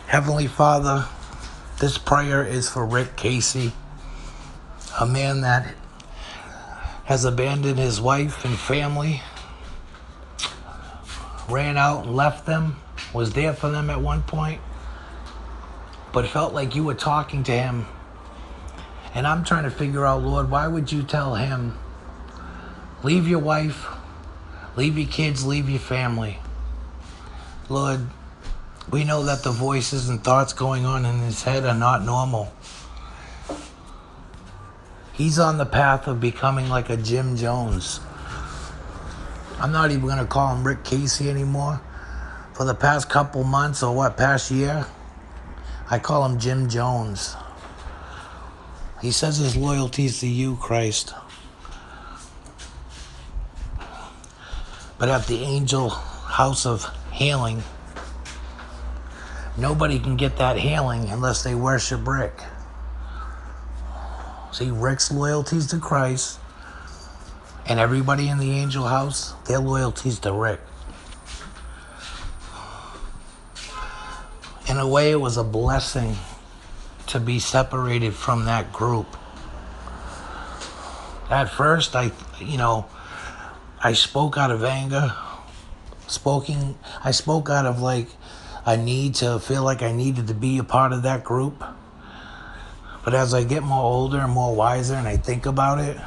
Heavenly Father, this prayer is for Rick Casey, a man that has abandoned his wife and family, ran out and left them, was there for them at one point, but felt like you were talking to him. And I'm trying to figure out, Lord, why would you tell him, leave your wife, leave your kids, leave your family? Lord, we know that the voices and thoughts going on in his head are not normal. He's on the path of becoming like a Jim Jones. I'm not even going to call him Rick Casey anymore. For the past couple months or past year, I call him Jim Jones. He says his loyalty is to you, Christ. But at the Angel House of Healing, nobody can get that healing unless they worship Rick. See, Rick's loyalties to Christ, and everybody in the Angel House, their loyalties to Rick. In a way, it was a blessing to be separated from that group. At first, I spoke out of anger. I spoke out of like a need to feel like I needed to be a part of that group. But as I get more older and more wiser and I think about it,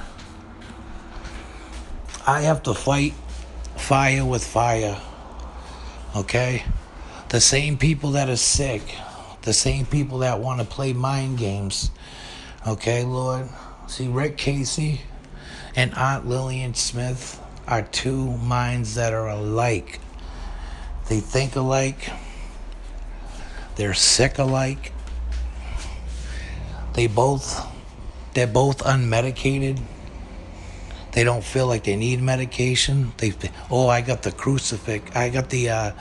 I have to fight fire with fire. Okay? The same people that are sick, the same people that want to play mind games. Okay, Lord? See, Rick Casey and Aunt Lillian Smith are two minds that are alike. They think alike. They're sick alike. They're both unmedicated. They don't feel like they need medication. I got the crucifix. I got the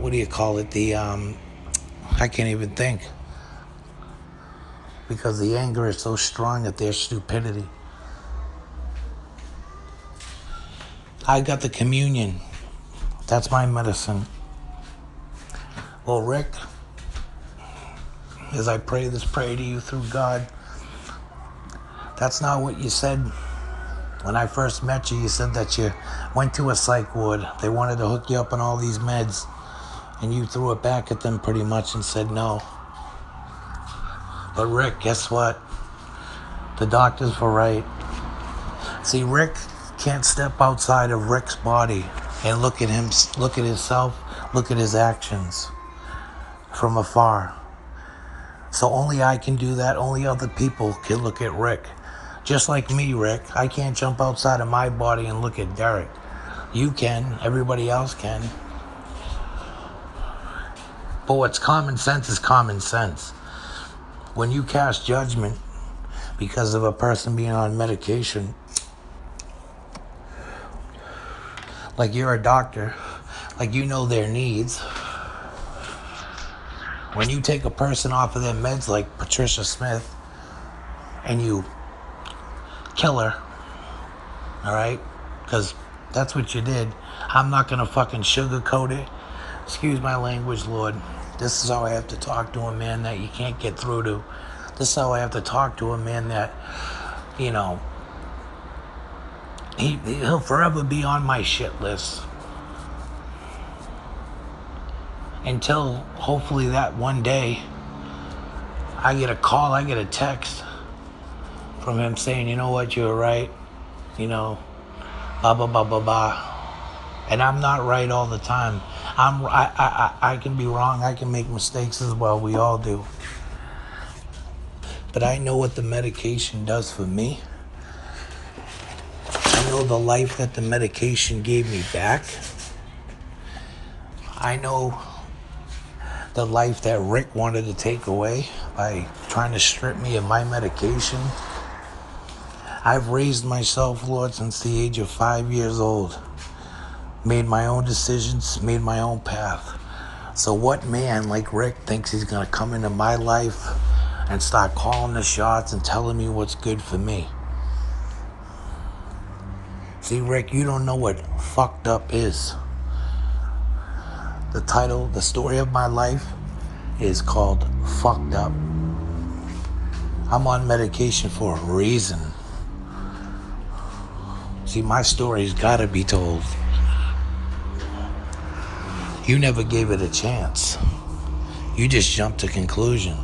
what do you call it? I can't even think. Because the anger is so strong at their stupidity. I got the communion. That's my medicine. Well, Rick, as I pray this prayer to you through God, that's not what you said. When I first met you, you said that you went to a psych ward. They wanted to hook you up on all these meds, and you threw it back at them pretty much and said no. But Rick, guess what? The doctors were right. See, Rick can't step outside of Rick's body and look at him, look at himself, look at his actions from afar. So only I can do that. Only other people can look at Rick. Just like me, Rick. I can't jump outside of my body and look at Derek. You can. Everybody else can. But what's common sense is common sense. When you cast judgment because of a person being on medication, like you're a doctor, like you know their needs. When you take a person off of their meds like Patricia Smith and you kill her, all right? Because that's what you did. I'm not going to fucking sugarcoat it. Excuse my language, Lord. This is how I have to talk to a man that you can't get through to. This is how I have to talk to a man that, he'll forever be on my shit list. Until hopefully that one day I get a call, I get a text from him saying, you know what, you're right, blah, blah, blah, blah, blah. And I'm not right all the time. I can be wrong. I can make mistakes as well. We all do. But I know what the medication does for me. I know the life that the medication gave me back. I know the life that Rick wanted to take away by trying to strip me of my medication. I've raised myself, Lord, since the age of 5 years old. Made my own decisions, made my own path. So what man like Rick thinks he's going to come into my life and start calling the shots and telling me what's good for me? See, Rick, you don't know what fucked up is. The title, the story of my life is called fucked up. I'm on medication for a reason. See, my story's gotta be told. You never gave it a chance. You just jumped to conclusions.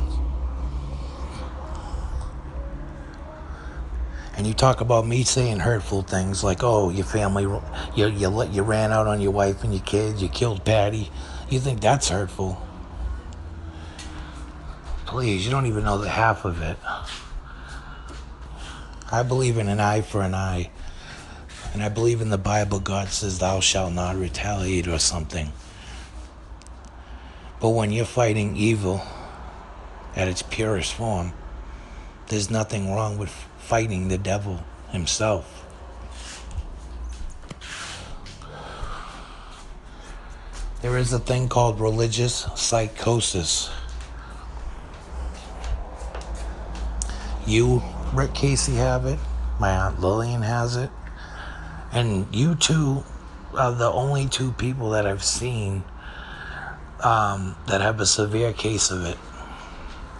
And you talk about me saying hurtful things like, oh, your family, you ran out on your wife and your kids, you killed Patty. You think that's hurtful? Please, you don't even know the half of it. I believe in an eye for an eye. And I believe in the Bible, God says, thou shalt not retaliate or something. But when you're fighting evil at its purest form, there's nothing wrong with fighting the devil himself. There is a thing called religious psychosis. You, Rick Casey, have it. My Aunt Lillian has it. And you two are the only two people that I've seen that have a severe case of it.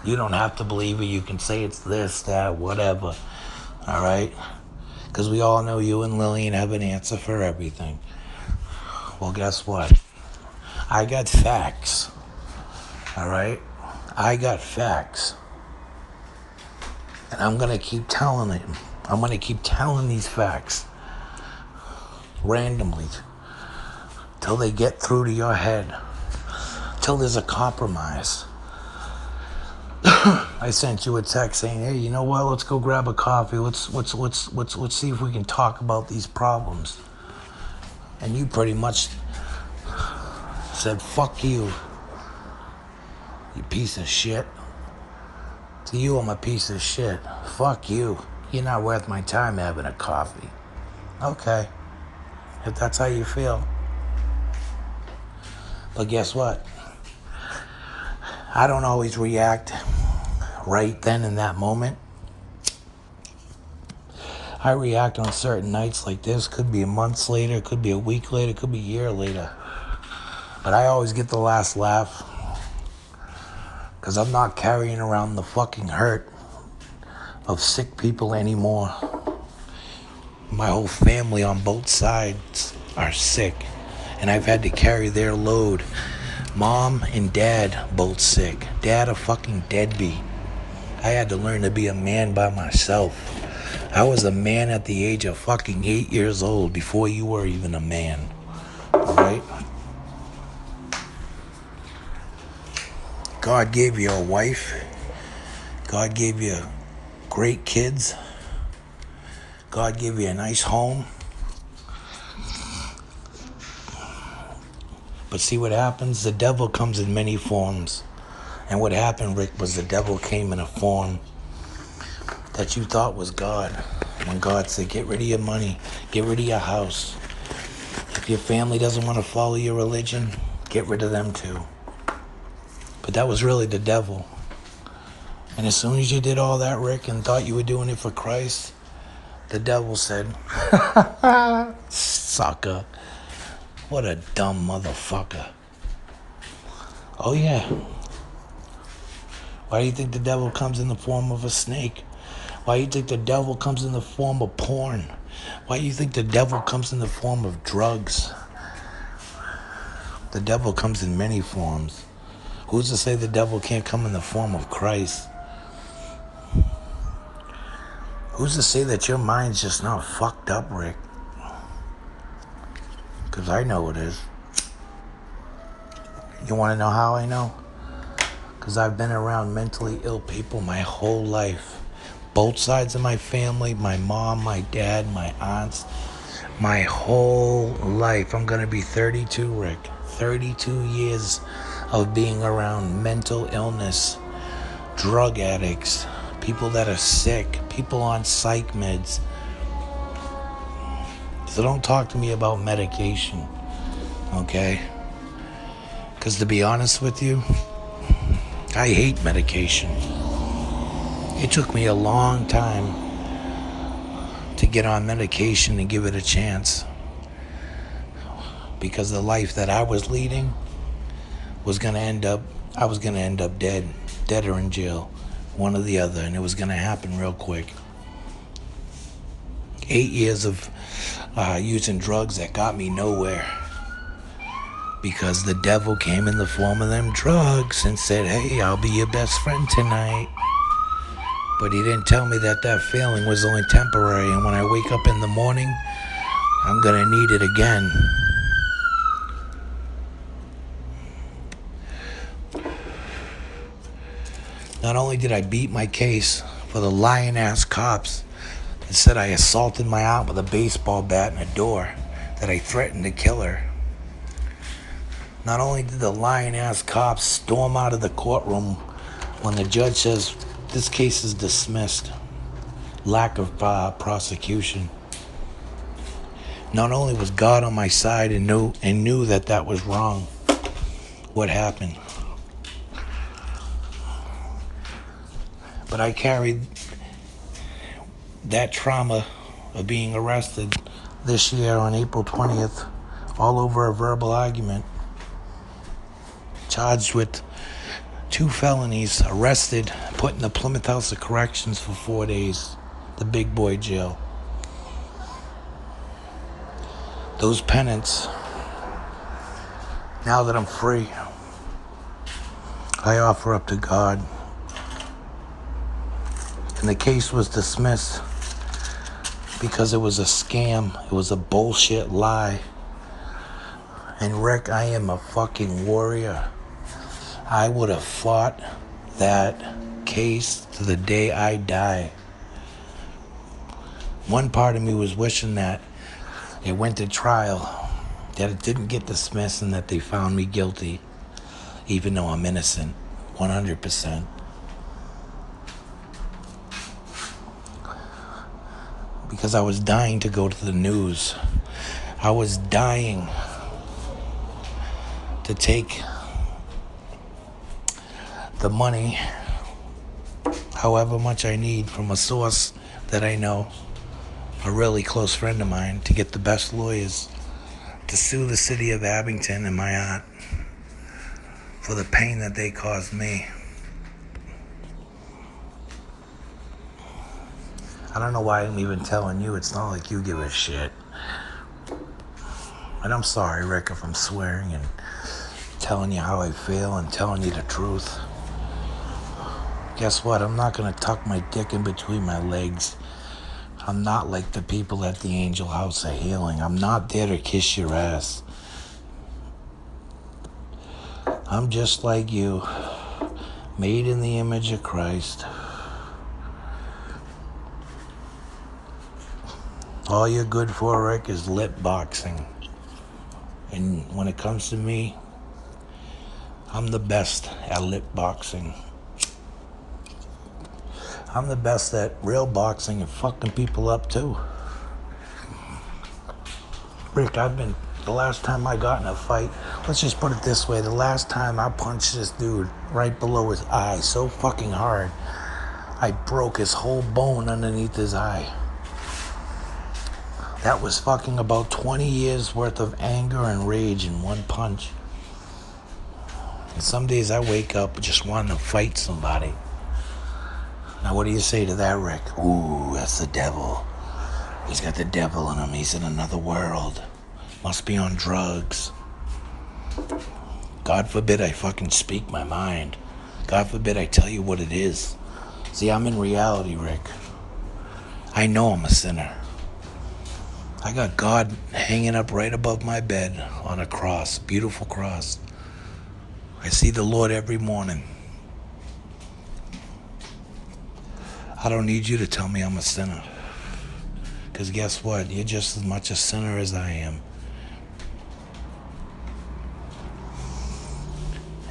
You don't have to believe it. You can say it's this, that, whatever. All right? Because we all know you and Lillian have an answer for everything. Well, guess what? I got facts. All right? I got facts. And I'm going to keep telling them. I'm going to keep telling these facts randomly till they get through to your head, till there's a compromise. I sent you a text saying, hey, you know what, let's go grab a coffee, let's see if we can talk about these problems. And you pretty much said, fuck you, you piece of shit. To you, I'm a piece of shit. Fuck you, you're not worth my time having a coffee. Okay, if that's how you feel. But guess what? I don't always react right then in that moment. I react on certain nights like this. Could be months later, could be a week later, could be a year later. But I always get the last laugh because I'm not carrying around the fucking hurt of sick people anymore. My whole family on both sides are sick, and I've had to carry their load. Mom and dad both sick. Dad a fucking deadbeat. I had to learn to be a man by myself. I was a man at the age of fucking 8 years old before you were even a man. Alright? God gave you a wife. God gave you great kids. God gave you a nice home. But see what happens? The devil comes in many forms. And what happened, Rick, was the devil came in a form that you thought was God. When God said, get rid of your money, get rid of your house. If your family doesn't want to follow your religion, get rid of them too. But that was really the devil. And as soon as you did all that, Rick, and thought you were doing it for Christ, the devil said, sucker. What a dumb motherfucker. Oh, yeah. Why do you think the devil comes in the form of a snake? Why do you think the devil comes in the form of porn? Why do you think the devil comes in the form of drugs? The devil comes in many forms. Who's to say the devil can't come in the form of Christ? Who's to say that your mind's just not fucked up, Rick? Because I know it is. You want to know how I know? Because I've been around mentally ill people my whole life. Both sides of my family, my mom, my dad, my aunts. My whole life. I'm going to be 32, Rick. 32 years of being around mental illness, drug addicts, people that are sick, people on psych meds. So don't talk to me about medication, okay? Because to be honest with you, I hate medication. It took me a long time to get on medication and give it a chance. Because the life that I was leading was going to end up I was going to end up dead or in jail, one or the other, and it was going to happen real quick. 8 years of using drugs that got me nowhere, because the devil came in the form of them drugs and said, hey, I'll be your best friend tonight. But he didn't tell me that feeling was only temporary, and when I wake up in the morning, I'm going to need it again. Not only did I beat my case for the lying-ass cops that said I assaulted my aunt with a baseball bat and a door, that I threatened to kill her. Not only did the lying-ass cops storm out of the courtroom when the judge says, this case is dismissed, lack of prosecution. Not only was God on my side and knew that was wrong, what happened, but I carried that trauma of being arrested this year on April 20th all over a verbal argument. Charged with 2 felonies, arrested, put in the Plymouth House of Corrections for 4 days, the big boy jail. Those penance, now that I'm free, I offer up to God. And the case was dismissed because it was a scam. It was a bullshit lie. And Rick, I am a fucking warrior. I would have fought that case to the day I die. One part of me was wishing that it went to trial, that it didn't get dismissed, and that they found me guilty, even though I'm innocent, 100%. Because I was dying to go to the news. I was dying to take the money, however much I need, from a source that I know, a really close friend of mine, to get the best lawyers to sue the city of Abington and my aunt for the pain that they caused me. I don't know why I'm even telling you. It's not like you give a shit. And I'm sorry, Rick, if I'm swearing and telling you how I feel and telling you the truth. Guess what? I'm not going to tuck my dick in between my legs. I'm not like the people at the Angel House of Healing. I'm not there to kiss your ass. I'm just like you, made in the image of Christ. All you're good for, Rick, is lip boxing. And when it comes to me, I'm the best at lip boxing. I'm the best at real boxing and fucking people up too. Rick, the last time I got in a fight, let's just put it this way, the last time I punched this dude right below his eye so fucking hard, I broke his whole bone underneath his eye. That was fucking about 20 years worth of anger and rage in one punch. And some days I wake up just wanting to fight somebody. Now what do you say to that, Rick? Ooh, that's the devil. He's got the devil in him. He's in another world. Must be on drugs. God forbid I fucking speak my mind. God forbid I tell you what it is. See, I'm in reality, Rick. I know I'm a sinner. I got God hanging up right above my bed on a cross, beautiful cross. I see the Lord every morning. I don't need you to tell me I'm a sinner. Because guess what? You're just as much a sinner as I am.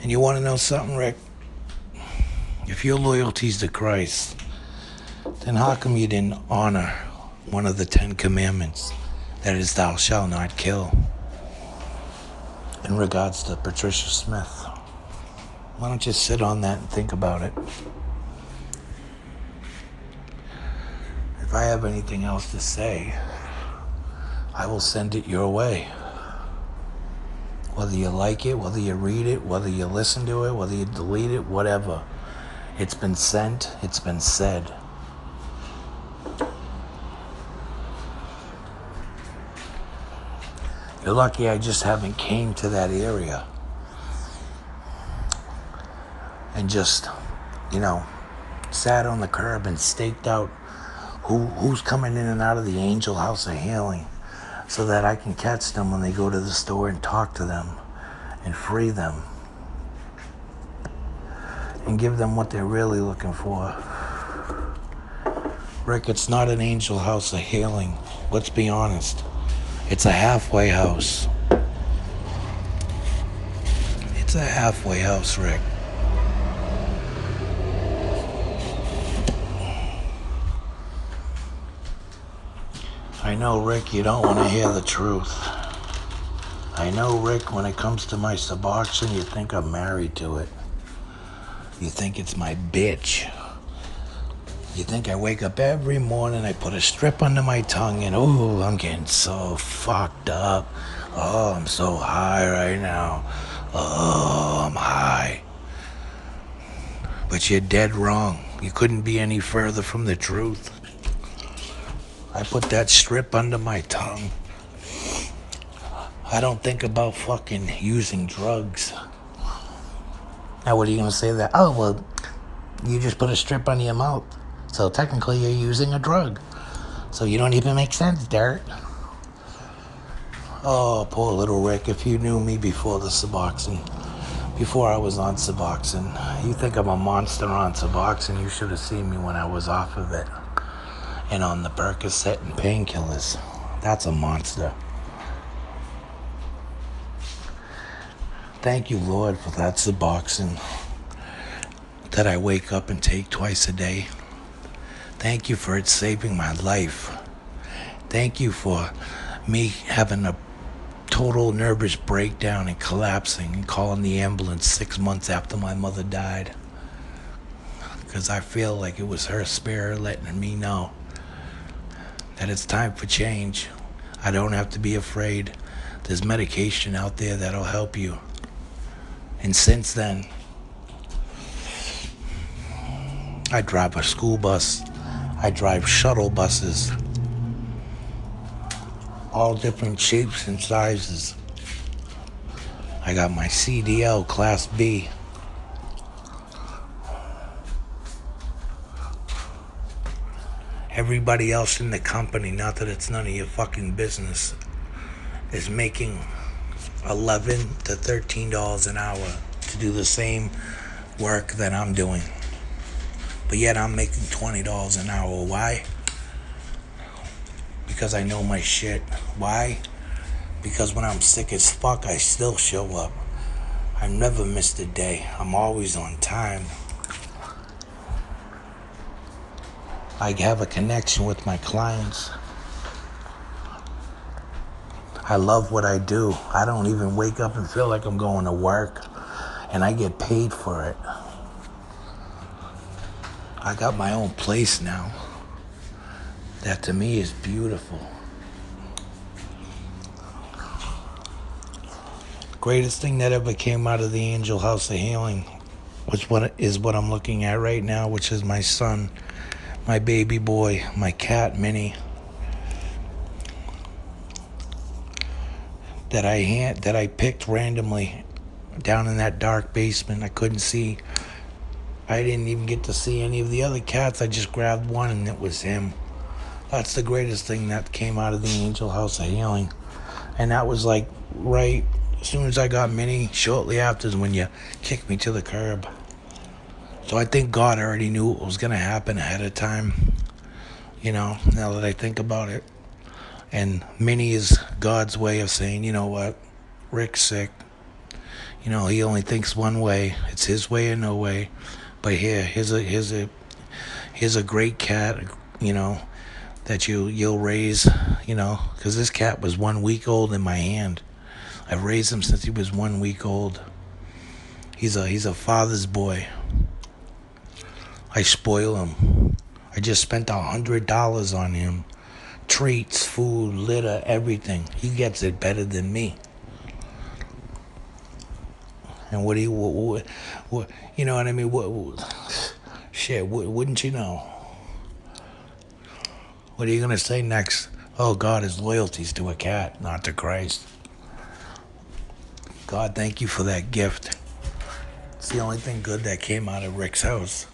And you want to know something, Rick? If your loyalty's to Christ, then how come you didn't honor one of the 10 commandments? That is, thou shalt not kill. In regards to Patricia Smith. Why don't you sit on that and think about it? If I have anything else to say, I will send it your way. Whether you like it, whether you read it, whether you listen to it, whether you delete it, whatever. It's been sent, it's been said. You're lucky I just haven't came to that area and just, sat on the curb and staked out who's coming in and out of the Angel House of Healing so that I can catch them when they go to the store and talk to them and free them and give them what they're really looking for. Rick, it's not an Angel House of Healing. Let's be honest. It's a halfway house. It's a halfway house, Rick. I know, Rick, you don't want to hear the truth. I know, Rick, when it comes to my Suboxone, you think I'm married to it. You think it's my bitch. You think I wake up every morning, I put a strip under my tongue, and ooh, I'm getting so fucked up. Oh, I'm so high right now. Oh, I'm high. But you're dead wrong. You couldn't be any further from the truth. I put that strip under my tongue. I don't think about fucking using drugs. Now, what are you going to say that? Oh, well, you just put a strip under your mouth. So technically you're using a drug. So you don't even make sense, Derek. Oh, poor little Rick. If you knew me before the Suboxone, before I was on Suboxone, you think I'm a monster on Suboxone. You should have seen me when I was off of it. And on the Percocet and painkillers. That's a monster. Thank you, Lord, for that Suboxone that I wake up and take twice a day. Thank you for it saving my life. Thank you for me having a total nervous breakdown and collapsing and calling the ambulance 6 months after my mother died. Because I feel like it was her spirit letting me know that it's time for change. I don't have to be afraid. There's medication out there that'll help you. And since then, I drive a school bus. I drive shuttle buses. All different shapes and sizes. I got my CDL Class B. Everybody else in the company, not that it's none of your fucking business, is making $11 to $13 an hour to do the same work that I'm doing. But yet I'm making $20 an hour. Why? Because I know my shit. Why? Because when I'm sick as fuck, I still show up. I've never missed a day. I'm always on time. I have a connection with my clients. I love what I do. I don't even wake up and feel like I'm going to work. And I get paid for it. I got my own place now. That to me is beautiful. Greatest thing that ever came out of the Angel House of Healing is what I'm looking at right now, which is my son, my baby boy, my cat Minnie, that I picked randomly down in that dark basement. I couldn't see. I didn't even get to see any of the other cats. I just grabbed one and it was him. That's the greatest thing that came out of the Angel House of Healing. And that was like right as soon as I got Minnie, shortly after is when you kicked me to the curb. So I think God already knew what was going to happen ahead of time. Now that I think about it. And Minnie is God's way of saying, you know what, Rick's sick. He only thinks one way. It's his way or no way. But here's a great cat, that you'll raise, because this cat was 1 week old in my hand. I've raised him since he was 1 week old. He's a father's boy. I spoil him. I just spent $100 on him. Treats, food, litter, everything. He gets it better than me. And what do you, what, you know what I mean? Shit, wouldn't you know? What are you going to say next? Oh, God, his loyalty's to a cat, not to Christ. God, thank you for that gift. It's the only thing good that came out of Rick's house.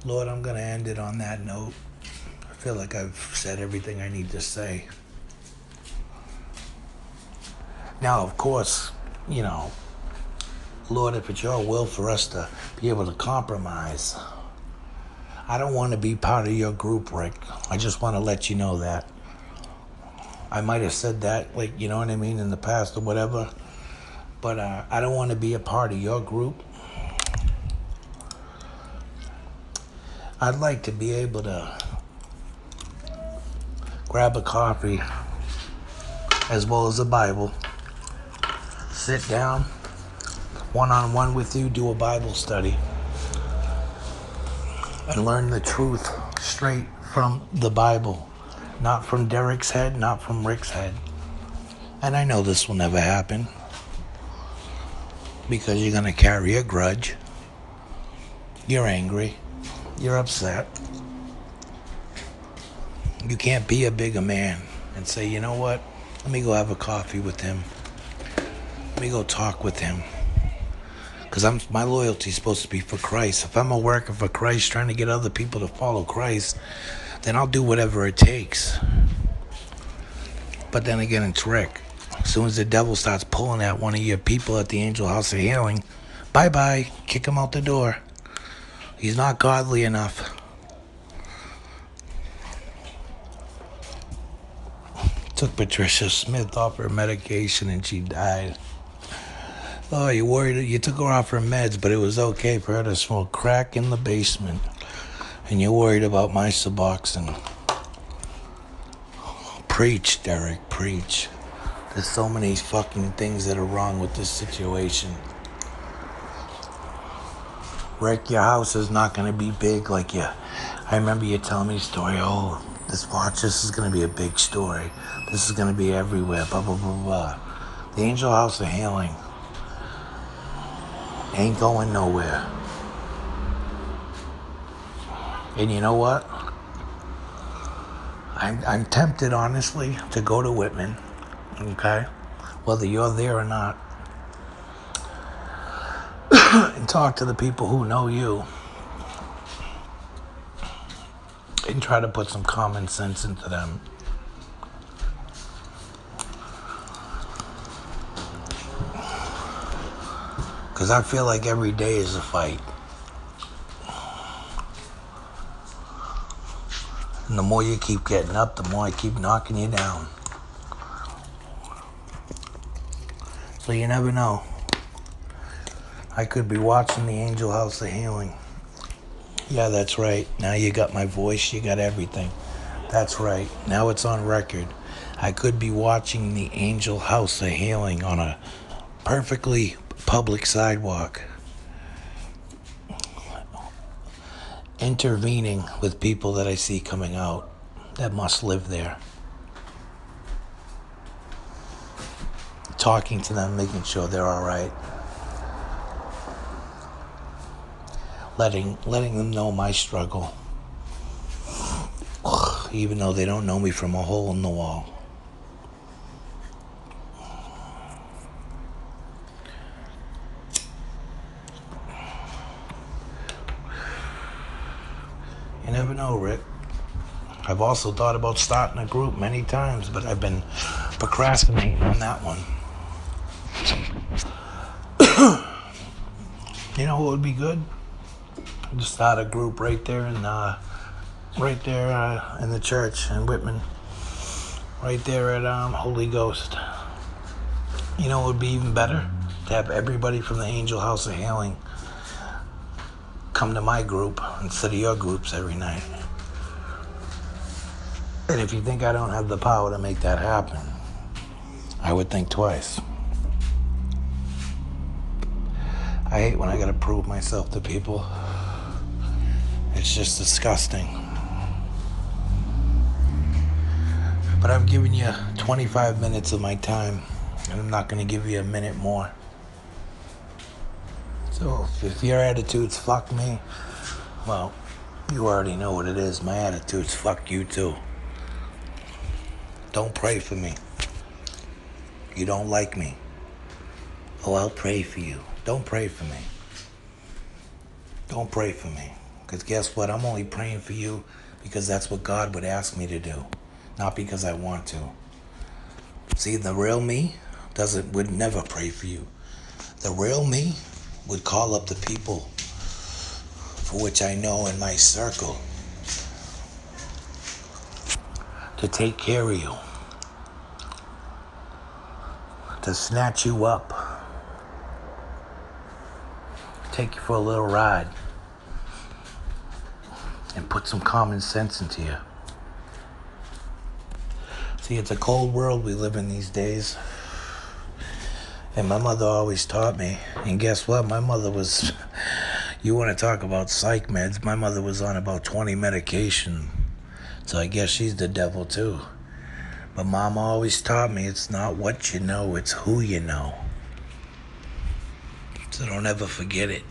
Lord, I'm going to end it on that note. I feel like I've said everything I need to say. Now, of course, you know, Lord, if it's your will for us to be able to compromise, I don't want to be part of your group, Rick. I just want to let you know that. I might have said that, like, you know what I mean, in the past or whatever. But I don't want to be a part of your group. I'd like to be able to grab a coffee as well as a Bible, sit down one-on-one with you, do a Bible study, and learn the truth straight from the Bible. Not from Derek's head, not from Rick's head. And I know this will never happen because you're going to carry a grudge. You're angry. You're upset. You can't be a bigger man and say, you know what? Let me go have a coffee with him. Let me go talk with him. Because my loyalty is supposed to be for Christ. If I'm a worker for Christ trying to get other people to follow Christ, then I'll do whatever it takes. But then again, it's Rick. As soon as the devil starts pulling at one of your people at the Angel House of Healing, bye-bye, kick him out the door. He's not godly enough. Took Patricia Smith off her medication and she died. Oh, you worried? You took her off her meds, but it was okay for her to smoke crack in the basement. And you're worried about my Suboxone. Preach, Derek, preach. There's so many fucking things that are wrong with this situation. Rick, your house is not going to be big like you. I remember you telling me a story. Oh, this is going to be a big story. This is going to be everywhere, blah, blah, blah, blah. The Angel House of Healing ain't going nowhere. And you know what? I'm tempted, honestly, to go to Whitman, okay? Whether you're there or not. And talk to the people who know you. And try to put some common sense into them. Because I feel like every day is a fight. And the more you keep getting up, the more I keep knocking you down. So you never know. I could be watching the Angel House of Healing. Yeah, that's right. Now you got my voice, you got everything. That's right. Now it's on record. I could be watching the Angel House of Healing on a perfectly public sidewalk. Intervening with people that I see coming out that must live there. Talking to them, making sure they're all right. Letting them know my struggle. Even though they don't know me from a hole in the wall. You never know, Rick. I've also thought about starting a group many times, but I've been procrastinating on that one. You know what would be good? Just start a group right there in the church in Whitman. Right there at Holy Ghost. You know what would be even better? To have everybody from the Angel House of Healing come to my group instead of your groups every night. And if you think I don't have the power to make that happen, I would think twice. I hate when I gotta prove myself to people. It's just disgusting. But I've given you 25 minutes of my time, and I'm not going to give you a minute more. So if your attitude's fuck me, well, you already know what it is. My attitude's fuck you too. Don't pray for me. You don't like me. Oh, I'll pray for you. Don't pray for me. Don't pray for me. Because guess what? I'm only praying for you because that's what God would ask me to do. Not because I want to. See, the real me would never pray for you. The real me would call up the people for which I know in my circle to take care of you, to snatch you up, take you for a little ride, and put some common sense into you. See, it's a cold world we live in these days. And my mother always taught me. And guess what? My mother was, you want to talk about psych meds, my mother was on about 20 medication. So I guess she's the devil too. But Mama always taught me it's not what you know, it's who you know. So don't ever forget it.